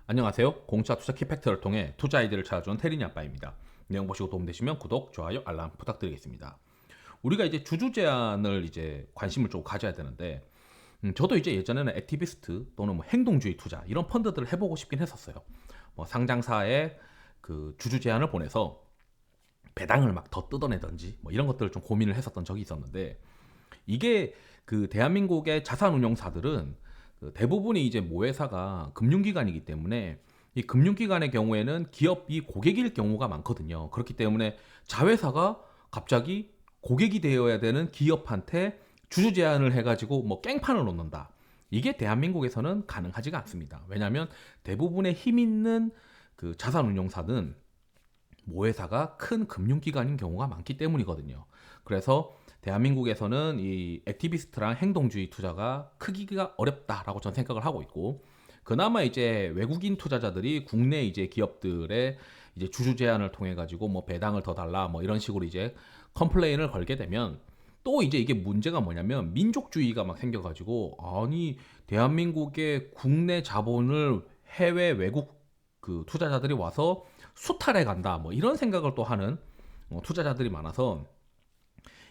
안녕하세요. 공짜 투자 키팩트를 통해 투자 아이디어를 찾아주는 테리니 아빠입니다. 내용 보시고 도움되시면 구독, 좋아요, 알람 부탁드리겠습니다. 우리가 이제 주주 제한을 이제 관심을 좀 가져야 되는데, 저도 이제 예전에는 액티비스트 또는 뭐 행동주의 투자 이런 펀드들을 해보고 싶긴 했었어요. 뭐 상장사에 그 주주 제한을 보내서 배당을 막 더 뜯어내든지 뭐 이런 것들을 좀 고민을 했었던 적이 있었는데, 이게 그 대한민국의 자산운용사들은 그 대부분이 이제 모회사가 금융기관이기 때문에 이 금융기관의 경우에는 기업이 고객일 경우가 많거든요. 그렇기 때문에 자회사가 갑자기 고객이 되어야 되는 기업한테 주주 제한을 해가지고 뭐 깽판을 놓는다. 이게 대한민국에서는 가능하지가 않습니다. 왜냐하면 대부분의 힘 있는 그 자산운용사는 모회사가 큰 금융기관인 경우가 많기 때문이거든요. 그래서 대한민국에서는 이 액티비스트랑 행동주의 투자가 크기가 어렵다라고 저는 생각을 하고 있고, 그나마 이제 외국인 투자자들이 국내 이제 기업들의 이제 주주 제한을 통해 가지고 뭐 배당을 더 달라 뭐 이런 식으로 이제 컴플레인을 걸게 되면, 또 이제 이게 문제가 뭐냐면 민족주의가 막 생겨가지고, 아니 대한민국의 국내 자본을 해외 외국 그 투자자들이 와서 수탈해 간다 뭐 이런 생각을 또 하는 투자자들이 많아서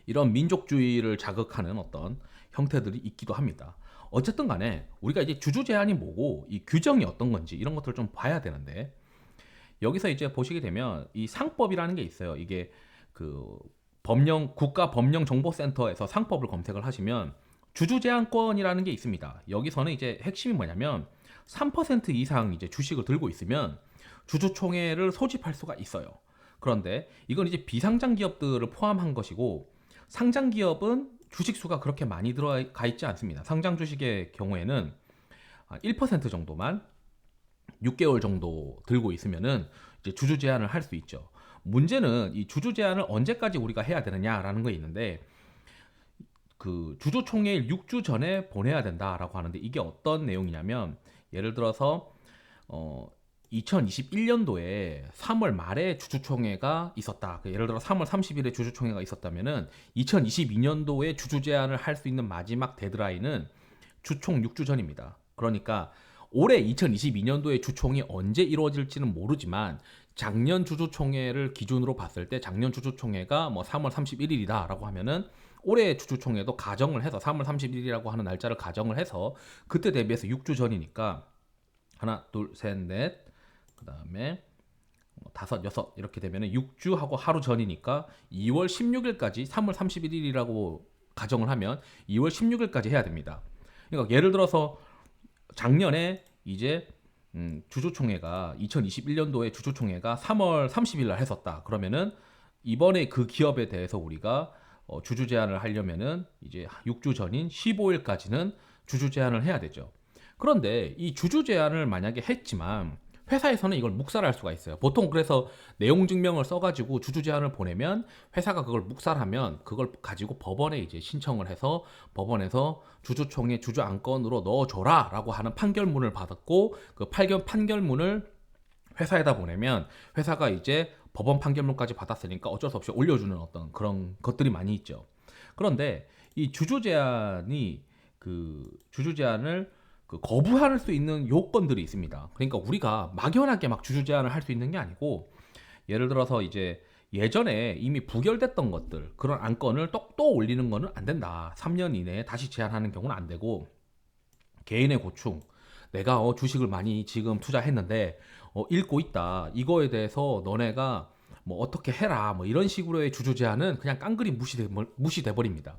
이런 민족주의를 자극하는 어떤 형태들이 있기도 합니다. 어쨌든 간에 우리가 이제 주주 제한이 뭐고 이 규정이 어떤 건지 이런 것들을 좀 봐야 되는데, 여기서 이제 보시게 되면 이 상법이라는 게 있어요. 이게 그 국가 법령정보센터에서 상법을 검색을 하시면 주주 제한권이라는 게 있습니다. 여기서는 이제 핵심이 뭐냐면 3% 이상 이제 주식을 들고 있으면 주주총회를 소집할 수가 있어요. 그런데 이건 이제 비상장 기업들을 포함한 것이고, 상장 기업은 주식 수가 그렇게 많이 들어가 있지 않습니다. 상장 주식의 경우에는 1% 정도만 6개월 정도 들고 있으면은 이제 주주 제한을 할 수 있죠. 문제는 이 주주 제한을 언제까지 우리가 해야 되느냐라는 거 있는데, 그 주주총회일 6주 전에 보내야 된다라고 하는데, 이게 어떤 내용이냐면, 예를 들어서 2021년도에 3월 말에 주주총회가 있었다. 예를 들어 3월 30일에 주주총회가 있었다면은 2022년도에 주주 제한을 할 수 있는 마지막 데드라인은 주총 6주 전입니다. 그러니까 올해 2022년도에 주총이 언제 이루어질지는 모르지만, 작년 주주총회를 기준으로 봤을 때 작년 주주총회가 뭐 3월 31일이다라고 하면은 올해 주주총회도 가정을 해서 3월 31일이라고 하는 날짜를 가정을 해서 그때 대비해서 6주 전이니까, 하나 둘셋넷 그다음에 다섯 여섯 이렇게 되면은 6주하고 하루 전이니까 2월 16일까지, 3월 31일이라고 가정을 하면 2월 16일까지 해야 됩니다. 그러니까 예를 들어서 작년에 이제 주주총회가 2021년도에 주주총회가 3월 30일 날 했었다. 그러면은 이번에 그 기업에 대해서 우리가 주주 제한을 하려면은 이제 6주 전인 15일까지는 주주 제한을 해야 되죠. 그런데 이 주주 제한을 만약에 했지만 회사에서는 이걸 묵살할 수가 있어요. 보통 그래서 내용 증명을 써가지고 주주 제한을 보내면 회사가 그걸 묵살하면 그걸 가지고 법원에 이제 신청을 해서 법원에서 주주총회 주주 안건으로 넣어줘라라고 하는 판결문을 받았고, 그 판결문을 회사에다 보내면 회사가 이제 법원 판결문까지 받았으니까 어쩔 수 없이 올려주는 어떤 그런 것들이 많이 있죠. 그런데 이 주주 제한이 그 주주 제한을 그 거부할 수 있는 요건들이 있습니다. 그러니까 우리가 막연하게 막 주주 제한을 할 수 있는 게 아니고, 예를 들어서 이제 예전에 이미 부결됐던 것들 그런 안건을 또 올리는 거는 안 된다. 3년 이내에 다시 제한하는 경우는 안 되고, 개인의 고충, 내가 주식을 많이 지금 투자했는데 잃고 있다, 이거에 대해서 너네가 뭐 어떻게 해라 뭐 이런 식으로의 주주 제한은 그냥 깡그리 무시돼 버립니다.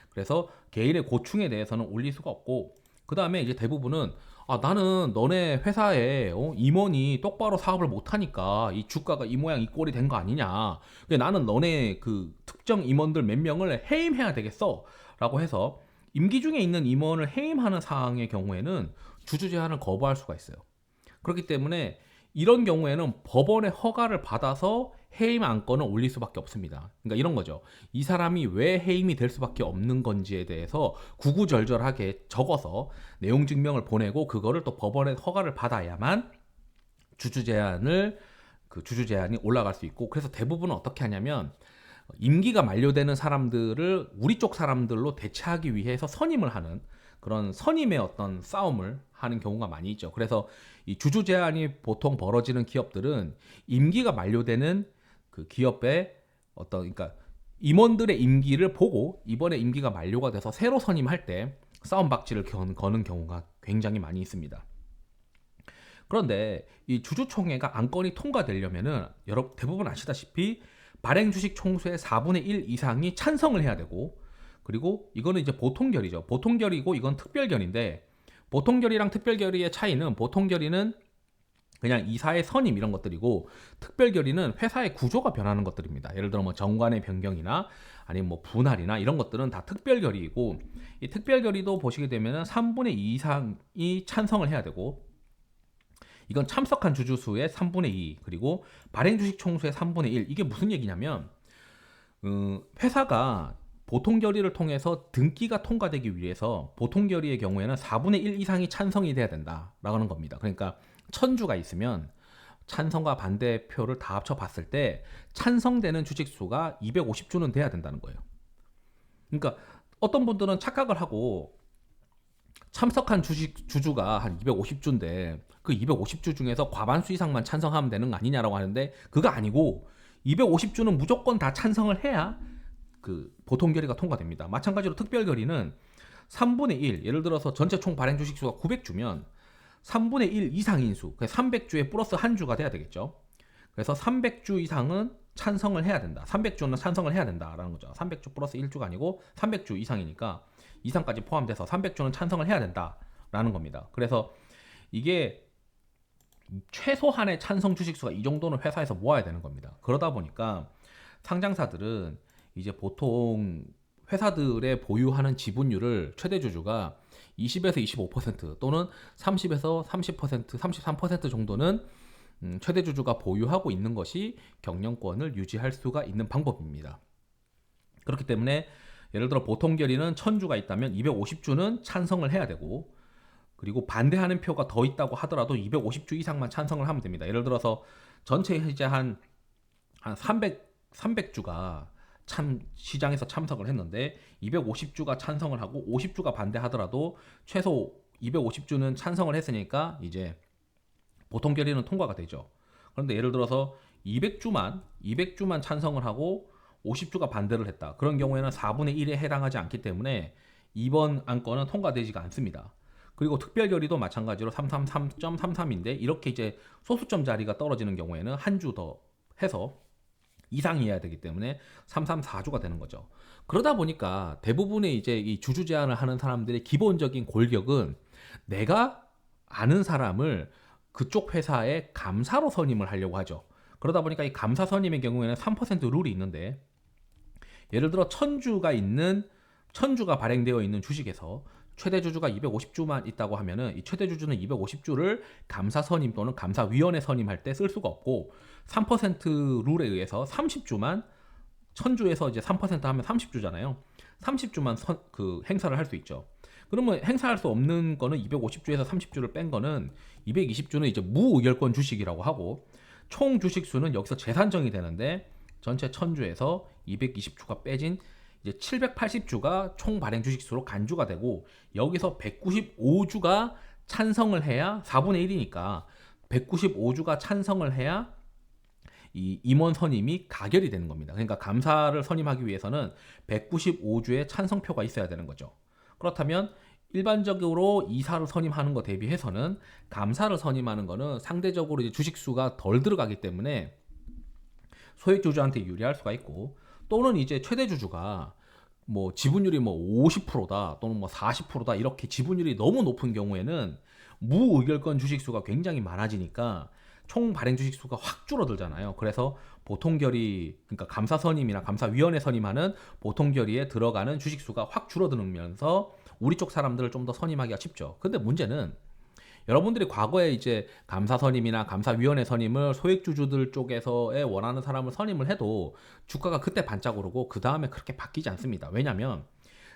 그래서 개인의 고충에 대해서는 올릴 수가 없고, 그 다음에 이제 대부분은 나는 너네 회사에 임원이 똑바로 사업을 못하니까 이 주가가 이 모양 이 꼴이 된 거 아니냐, 나는 너네 그 특정 임원들 몇 명을 해임해야 되겠어 라고 해서 임기 중에 있는 임원을 해임하는 사항의 경우에는 주주 제한을 거부할 수가 있어요. 그렇기 때문에 이런 경우에는 법원의 허가를 받아서 해임 안건을 올릴 수밖에 없습니다. 그러니까 이런 거죠. 이 사람이 왜 해임이 될 수밖에 없는 건지에 대해서 구구절절하게 적어서 내용 증명을 보내고 그거를 또 법원의 허가를 받아야만 주주 제한을 그 주주 제한이 올라갈 수 있고, 그래서 대부분은 어떻게 하냐면 임기가 만료되는 사람들을 우리 쪽 사람들로 대체하기 위해서 선임을 하는 그런 선임의 어떤 싸움을 하는 경우가 많이 있죠. 그래서 이 주주 제한이 보통 벌어지는 기업들은 임기가 만료되는 그 기업의 그러니까 임원들의 임기를 보고 이번에 임기가 만료가 돼서 새로 선임할 때 싸움박질을 거는 경우가 굉장히 많이 있습니다. 그런데 이 주주총회가 안건이 통과되려면은 대부분 아시다시피 발행주식 총수의 4분의 1 이상이 찬성을 해야 되고, 그리고 이거는 이제 보통결의죠. 보통결의고 이건 특별결의인데, 보통결의랑 특별결의의 차이는, 보통결의는 그냥 이사의 선임 이런 것들이고, 특별결의는 회사의 구조가 변하는 것들입니다. 예를 들어 뭐 정관의 변경이나 아니면 뭐 분할이나 이런 것들은 다 특별결의이고, 이 특별결의도 보시게 되면은 3분의 2 이상이 찬성을 해야 되고, 이건 참석한 주주수의 3분의 2, 그리고 발행주식 총수의 3분의 1. 이게 무슨 얘기냐면 회사가 보통결의를 통해서 등기가 통과되기 위해서 보통결의의 경우에는 4분의 1 이상이 찬성이 돼야 된다라는 겁니다. 그러니까 1000주가 있으면 찬성과 반대표를 다 합쳐 봤을 때 찬성되는 주식수가 250주는 돼야 된다는 거예요. 그러니까 어떤 분들은 착각을 하고 참석한 주주가 한 250주인데 그 250주 중에서 과반수 이상만 찬성하면 되는 거 아니냐라고 하는데, 그거 아니고 250주는 무조건 다 찬성을 해야 그 보통결의가 통과됩니다. 마찬가지로 특별결의는 3분의 1, 예를 들어서 전체 총 발행 주식수가 900주면 3분의 1 이상인 수, 300주에 플러스 한 주가 돼야 되겠죠. 그래서 300주 이상은 찬성을 해야 된다. 300주는 찬성을 해야 된다라는 거죠. 300주 플러스 1주가 아니고 300주 이상이니까 이상까지 포함돼서 300주는 찬성을 해야 된다라는 겁니다. 그래서 이게 최소한의 찬성 주식수가 이 정도는 회사에서 모아야 되는 겁니다. 그러다 보니까 상장사들은 이제 보통 회사들의 보유하는 지분율을 최대 주주가 20에서 25% 또는 30에서 30%, 33% 정도는 최대 주주가 보유하고 있는 것이 경영권을 유지할 수가 있는 방법입니다. 그렇기 때문에 예를 들어 보통결의는 1000주가 있다면 250주는 찬성을 해야 되고, 그리고 반대하는 표가 더 있다고 하더라도 250주 이상만 찬성을 하면 됩니다. 예를 들어서 전체 이제 한 300주가 시장에서 참석을 했는데 250주가 찬성을 하고 50주가 반대하더라도 최소 250주는 찬성을 했으니까 이제 보통결의는 통과가 되죠. 그런데 예를 들어서 200주만 찬성을 하고 50주가 반대를 했다. 그런 경우에는 4분의 1에 해당하지 않기 때문에 이번 안건은 통과되지가 않습니다. 그리고 특별결의도 마찬가지로 333.33인데 이렇게 이제 소수점 자리가 떨어지는 경우에는 한 주 더 해서 이상이어야 되기 때문에 334주가 되는 거죠. 그러다 보니까 대부분의 이제 이 주주 제한을 하는 사람들의 기본적인 골격은 내가 아는 사람을 그쪽 회사의 감사로 선임을 하려고 하죠. 그러다 보니까 이 감사 선임의 경우에는 3% 룰이 있는데, 예를 들어 1000주가 발행되어 있는 주식에서 최대 주주가 250주만 있다고 하면은 이 최대 주주는 250주를 감사 선임 또는 감사위원회 선임할 때 쓸 수가 없고, 3% 룰에 의해서 30주만, 1000주에서 이제 3% 하면 30주잖아요. 30주만 행사를 할 수 있죠. 그러면 행사할 수 없는 거는 250주에서 30주를 뺀 거는 220주는 이제 무의결권 주식이라고 하고, 총 주식 수는 여기서 재산정이 되는데 전체 1000주에서 220주가 빼진 이제 780주가 총 발행 주식 수로 간주가 되고, 여기서 195주가 찬성을 해야 4분의 1이니까 195주가 찬성을 해야 이 임원 선임이 가결이 되는 겁니다. 그러니까 감사를 선임하기 위해서는 195주의 찬성표가 있어야 되는 거죠. 그렇다면 일반적으로 이사를 선임하는 것 대비해서는 감사를 선임하는 거는 상대적으로 이제 주식수가 덜 들어가기 때문에 소액주주한테 유리할 수가 있고, 또는 이제 최대 주주가 뭐 지분율이 뭐 50%다 또는 뭐 40%다 이렇게 지분율이 너무 높은 경우에는 무의결권 주식수가 굉장히 많아지니까 총 발행 주식수가 확 줄어들잖아요. 그래서 보통결의, 그러니까 감사 선임이나 감사위원회 선임하는 보통결의에 들어가는 주식수가 확 줄어들면서 우리 쪽 사람들을 좀 더 선임하기가 쉽죠. 근데 문제는 여러분들이 과거에 이제 감사 선임이나 감사위원회 선임을 소액주주들 쪽에서의 원하는 사람을 선임을 해도 주가가 그때 반짝 오르고 그 다음에 그렇게 바뀌지 않습니다. 왜냐하면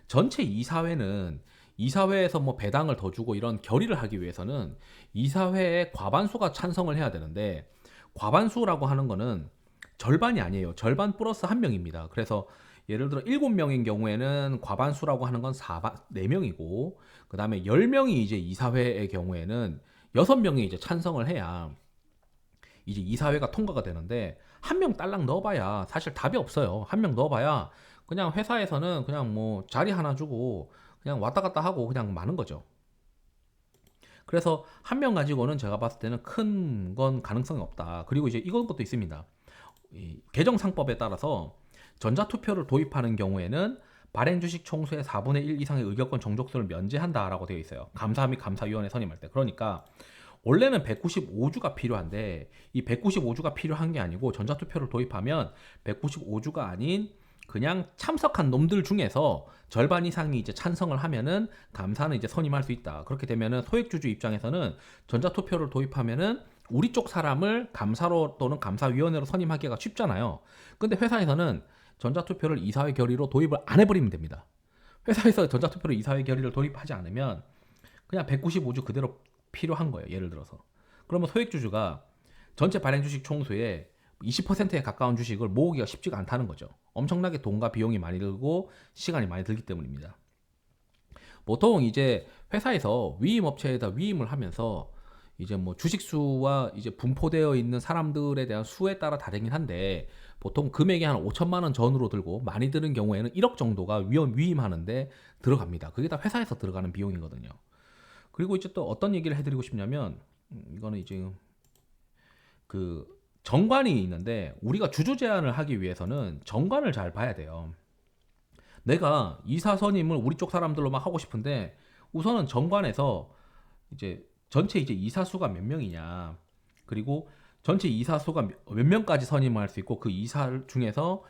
전체 이사회는 이사회에서 뭐 배당을 더 주고 이런 결의를 하기 위해서는 이사회의 과반수가 찬성을 해야 되는데, 과반수라고 하는 거는 절반이 아니에요. 절반 플러스 한 명입니다. 그래서 예를 들어 7명인 경우에는 과반수라고 하는 건 4명이고 그다음에 10명이 이제 이사회의 경우에는 6명이 이제 찬성을 해야 이제 이사회가 통과가 되는데 한 명 딸랑 넣어봐야 사실 답이 없어요. 한 명 넣어봐야 그냥 회사에서는 그냥 뭐 자리 하나 주고 그냥 왔다 갔다 하고 그냥 마는 거죠. 그래서 한 명 가지고는 제가 봤을 때는 큰 건 가능성이 없다. 그리고 이제 이런 것도 있습니다. 이 개정상법에 따라서 전자투표를 도입하는 경우에는 발행 주식 총수의 4분의 1 이상의 의결권 정족수를 면제한다라고 되어 있어요. 감사 및 감사위원회 선임할 때. 그러니까 원래는 195주가 필요한데 이 195주가 필요한 게 아니고 전자투표를 도입하면 195주가 아닌 그냥 참석한 놈들 중에서 절반 이상이 이제 찬성을 하면은 감사는 이제 선임할 수 있다. 그렇게 되면은 소액주주 입장에서는 전자투표를 도입하면은 우리 쪽 사람을 감사로 또는 감사위원회로 선임하기가 쉽잖아요. 근데 회사에서는 전자투표를 이사회 결의로 도입을 안 해버리면 됩니다. 회사에서 전자투표를 이사회 결의를 도입하지 않으면 그냥 195주 그대로 필요한 거예요. 예를 들어서. 그러면 소액주주가 전체 발행 주식 총수의 20%에 가까운 주식을 모으기가 쉽지가 않다는 거죠. 엄청나게 돈과 비용이 많이 들고 시간이 많이 들기 때문입니다. 보통 이제 회사에서 위임 업체에다 위임을 하면서 이제 뭐 주식수와 이제 분포되어 있는 사람들에 대한 수에 따라 다르긴 한데 보통 금액이 한 5천만 원 전후로 들고 많이 드는 경우에는 1억 정도가 위임하는데 들어갑니다. 그게 다 회사에서 들어가는 비용이거든요. 그리고 이제 또 어떤 얘기를 해드리고 싶냐면 이거는 이제 그 정관이 있는데 우리가 주주 제안을 하기 위해서는 정관을 잘 봐야 돼요. 내가 이사 선임을 우리 쪽 사람들로만 하고 싶은데 우선은 정관에서 이제 전체 이제 이사 수가 몇 명이냐 그리고 전체 이사 수가 몇 명까지 선임을 할 수 있고 그 이사 중에서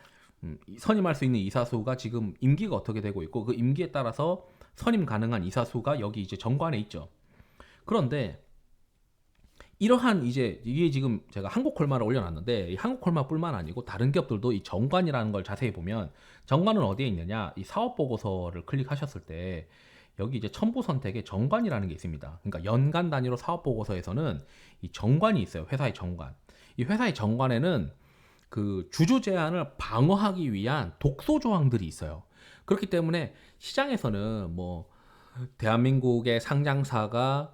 선임할 수 있는 이사 수가 지금 임기가 어떻게 되고 있고 그 임기에 따라서 선임 가능한 이사 수가 여기 이제 정관에 있죠. 그런데 이러한 이제 이게 지금 제가 한국콜마를 올려놨는데 이 한국콜마뿐만 아니고 다른 기업들도 이 정관이라는 걸 자세히 보면 정관은 어디에 있느냐 이 사업보고서를 클릭하셨을 때 여기 이제 첨부 선택에 정관이라는 게 있습니다. 그러니까 연간 단위로 사업보고서에서는 이 정관이 있어요. 회사의 정관. 이 회사의 정관에는 그 주주 제한을 방어하기 위한 독소 조항들이 있어요. 그렇기 때문에 시장에서는 뭐 대한민국의 상장사가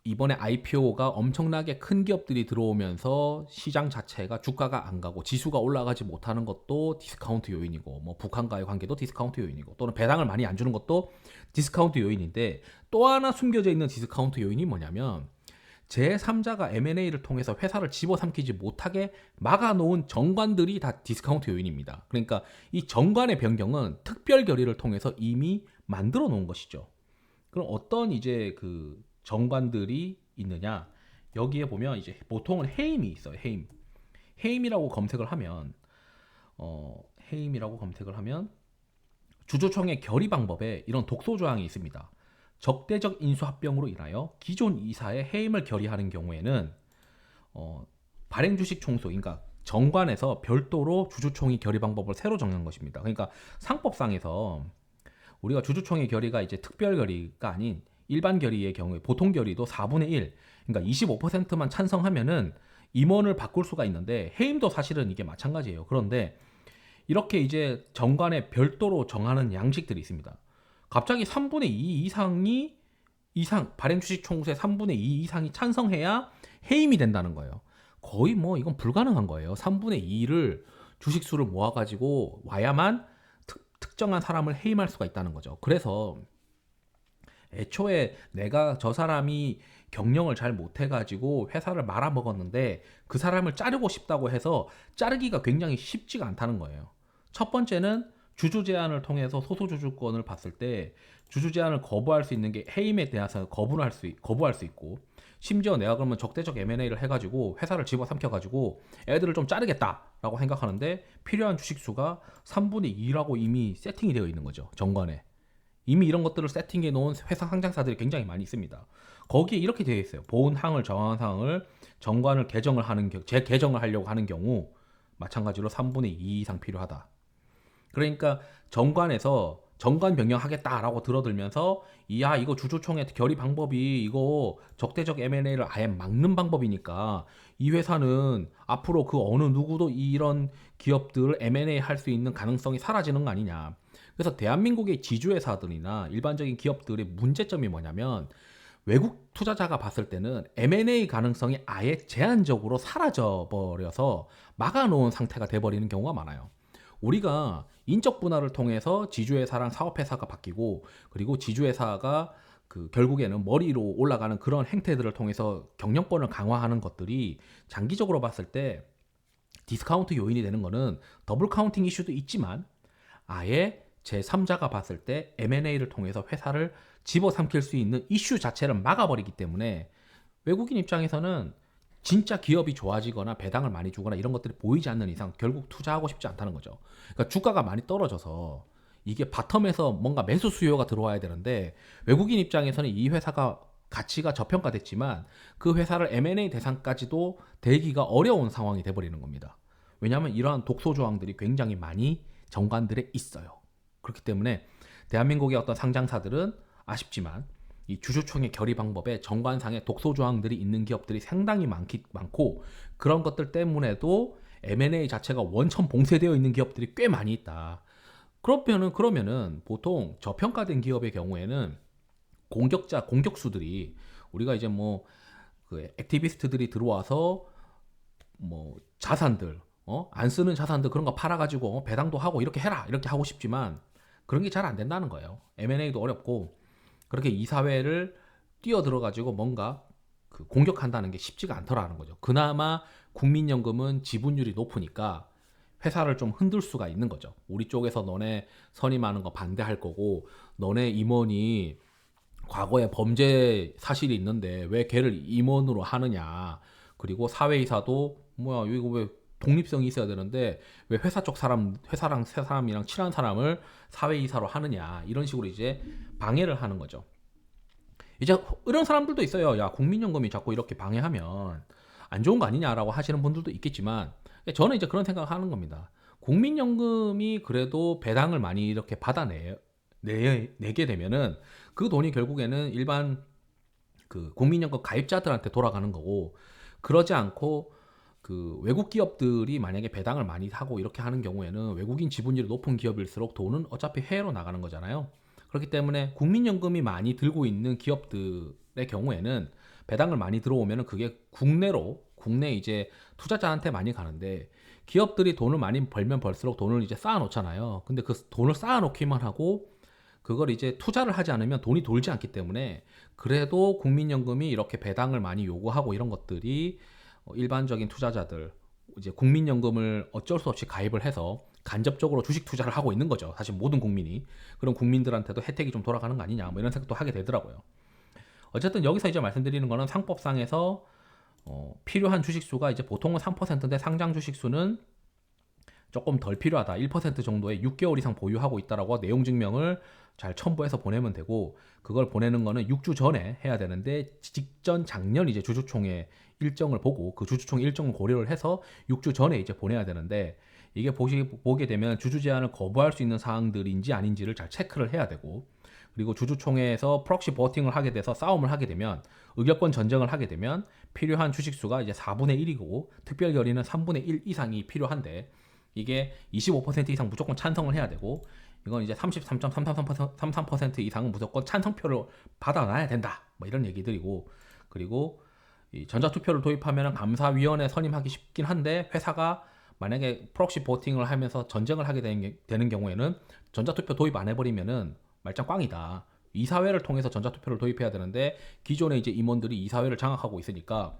이번에 IPO가 엄청나게 큰 기업들이 들어오면서 시장 자체가 주가가 안 가고 지수가 올라가지 못하는 것도 디스카운트 요인이고 뭐 북한과의 관계도 디스카운트 요인이고 또는 배당을 많이 안 주는 것도 디스카운트 요인인데 또 하나 숨겨져 있는 디스카운트 요인이 뭐냐면 제3자가 M&A를 통해서 회사를 집어삼키지 못하게 막아놓은 정관들이 다 디스카운트 요인입니다. 그러니까 이 정관의 변경은 특별 결의를 통해서 이미 만들어 놓은 것이죠. 그럼 어떤 이제 그 정관들이 있느냐? 여기에 보면 이제 보통은 해임이 있어요. 해임이라고 검색을 하면 해임이라고 검색을 하면 주주총회 결의 방법에 이런 독소 조항이 있습니다. 적대적 인수합병으로 인하여 기존 이사의 해임을 결의하는 경우에는 발행 주식 총수, 그러니까 정관에서 별도로 주주총회 결의 방법을 새로 정한 것입니다. 그러니까 상법상에서 우리가 주주총회 결의가 이제 특별 결의가 아닌 일반 결의의 경우에 보통 결의도 4분의 1, 그러니까 25%만 찬성하면은 임원을 바꿀 수가 있는데 해임도 사실은 이게 마찬가지예요. 그런데 이렇게 이제 정관에 별도로 정하는 양식들이 있습니다. 갑자기 3분의 2 이상 발행 주식 총수의 3분의 2 이상이 찬성해야 해임이 된다는 거예요. 거의 뭐 이건 불가능한 거예요. 3분의 2를 주식수를 모아가지고 와야만 특정한 사람을 해임할 수가 있다는 거죠. 그래서 애초에 내가 저 사람이 경영을 잘 못해가지고 회사를 말아먹었는데 그 사람을 자르고 싶다고 해서 자르기가 굉장히 쉽지가 않다는 거예요. 첫 번째는 주주 제한을 통해서 소수주주권을 봤을 때 주주 제한을 거부할 수 있는 게 해임에 대해서 거부할 수 있고 심지어 내가 그러면 적대적 M&A를 해가지고 회사를 집어삼켜가지고 애들을 좀 자르겠다라고 생각하는데 필요한 주식수가 3분의 2라고 이미 세팅이 되어 있는 거죠. 정관에. 이미 이런 것들을 세팅해 놓은 회사 상장사들이 굉장히 많이 있습니다. 거기에 이렇게 되어 있어요. 보훈항을 정한 사항을 정관을 재개정을 하려고 하는 경우 마찬가지로 3분의 2 이상 필요하다. 그러니까 정관에서 정관 변경하겠다라고 들어들면서 이야 이거 주주총회 결의 방법이 이거 적대적 M&A를 아예 막는 방법이니까 이 회사는 앞으로 그 어느 누구도 이런 기업들을 M&A 할 수 있는 가능성이 사라지는 거 아니냐. 그래서 대한민국의 지주회사들이나 일반적인 기업들의 문제점이 뭐냐면 외국 투자자가 봤을 때는 M&A 가능성이 아예 제한적으로 사라져 버려서 막아놓은 상태가 돼버리는 경우가 많아요. 우리가 인적 분할을 통해서 지주회사랑 사업회사가 바뀌고 그리고 지주회사가 그 결국에는 머리로 올라가는 그런 행태들을 통해서 경영권을 강화하는 것들이 장기적으로 봤을 때 디스카운트 요인이 되는 거는 더블 카운팅 이슈도 있지만 아예 제3자가 봤을 때 M&A를 통해서 회사를 집어삼킬 수 있는 이슈 자체를 막아버리기 때문에 외국인 입장에서는 진짜 기업이 좋아지거나 배당을 많이 주거나 이런 것들이 보이지 않는 이상 결국 투자하고 싶지 않다는 거죠. 그러니까 주가가 많이 떨어져서 이게 바텀에서 뭔가 매수 수요가 들어와야 되는데 외국인 입장에서는 이 회사가 가치가 저평가됐지만 그 회사를 M&A 대상까지도 대기가 어려운 상황이 돼버리는 겁니다. 왜냐하면 이러한 독소 조항들이 굉장히 많이 정관들에 있어요. 그렇기 때문에 대한민국의 어떤 상장사들은 아쉽지만 이 주주총회 결의 방법에 정관상의 독소 조항들이 있는 기업들이 상당히 많고 그런 것들 때문에도 M&A 자체가 원천 봉쇄되어 있는 기업들이 꽤 많이 있다. 그러면은 보통 저평가된 기업의 경우에는 공격수들이 우리가 이제 뭐 그 액티비스트들이 들어와서 뭐 자산들 안 쓰는 자산들 그런 거 팔아가지고 배당도 하고 이렇게 해라 이렇게 하고 싶지만 그런 게 잘 안 된다는 거예요. M&A도 어렵고 그렇게 이사회를 뛰어들어가지고 뭔가 그 공격한다는 게 쉽지가 않더라는 거죠. 그나마 국민연금은 지분율이 높으니까 회사를 좀 흔들 수가 있는 거죠. 우리 쪽에서 너네 선임하는 거 반대할 거고 너네 임원이 과거에 범죄 사실이 있는데 왜 걔를 임원으로 하느냐. 그리고 사회이사도 뭐야 이거 왜 독립성이 있어야 되는데 왜 회사 쪽 회사랑 세 사람이랑 친한 사람을 사회이사로 하느냐 이런 식으로 이제 방해를 하는 거죠. 이제 이런 사람들도 있어요. 야 국민연금이 자꾸 이렇게 방해하면 안 좋은 거 아니냐라고 하시는 분들도 있겠지만 저는 이제 그런 생각을 하는 겁니다. 국민연금이 그래도 배당을 많이 이렇게 내게 되면은 그 돈이 결국에는 일반 그 국민연금 가입자들한테 돌아가는 거고 그러지 않고 그 외국 기업들이 만약에 배당을 많이 하고 이렇게 하는 경우에는 외국인 지분율이 높은 기업일수록 돈은 어차피 해외로 나가는 거잖아요. 그렇기 때문에 국민연금이 많이 들고 있는 기업들의 경우에는 배당을 많이 들어오면은 그게 국내 이제 투자자한테 많이 가는데 기업들이 돈을 많이 벌면 벌수록 돈을 이제 쌓아놓잖아요. 근데 그 돈을 쌓아놓기만 하고 그걸 이제 투자를 하지 않으면 돈이 돌지 않기 때문에 그래도 국민연금이 이렇게 배당을 많이 요구하고 이런 것들이 일반적인 투자자들 이제 국민연금을 어쩔 수 없이 가입을 해서 간접적으로 주식 투자를 하고 있는 거죠. 사실 모든 국민이. 그런 국민들한테도 혜택이 좀 돌아가는 거 아니냐 뭐 이런 생각도 하게 되더라고요. 어쨌든 여기서 이제 말씀드리는 거는 상법상에서 필요한 주식수가 이제 보통은 3%인데 상장 주식수는 조금 덜 필요하다. 1% 정도의 6개월 이상 보유하고 있다라고 내용 증명을 잘 첨부해서 보내면 되고 그걸 보내는 거는 6주 전에 해야 되는데 직전 작년 이제 주주총회 일정을 보고 그 주주총회 일정을 고려를 해서 6주 전에 이제 보내야 되는데 이게 보게 되면 주주 제한을 거부할 수 있는 사항들인지 아닌지를 잘 체크를 해야 되고 그리고 주주총회에서 프록시 보팅을 하게 돼서 싸움을 하게 되면 의결권 전쟁을 하게 되면 필요한 주식수가 이제 4분의 1이고 특별 결의는 3분의 1 이상이 필요한데 이게 25% 이상 무조건 찬성을 해야 되고 이건 이제 33.33% 이상은 무조건 찬성표를 받아놔야 된다. 뭐 이런 얘기들이고 그리고 이 전자투표를 도입하면 감사위원회 선임하기 쉽긴 한데 회사가 만약에 프록시 보팅을 하면서 전쟁을 하게 되는 경우에는 전자투표 도입 안 해버리면은 말짱 꽝이다. 이사회를 통해서 전자투표를 도입해야 되는데 기존에 이제 임원들이 이사회를 장악하고 있으니까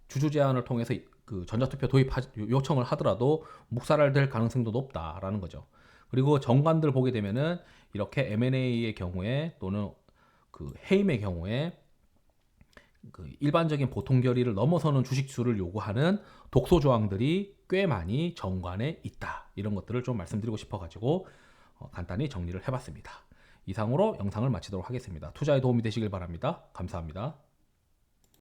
주주 제한을 통해서 그 전자투표 도입 요청을 하더라도 묵살될 가능성도 높다라는 거죠. 그리고 정관들 보게 되면은 이렇게 M&A의 경우에 또는 그 해임의 경우에 그 일반적인 보통 결의를 넘어서는 주식수를 요구하는 독소 조항들이 꽤 많이 정관에 있다. 이런 것들을 좀 말씀드리고 싶어가지고 간단히 정리를 해봤습니다. 이상으로 영상을 마치도록 하겠습니다. 투자에 도움이 되시길 바랍니다. 감사합니다.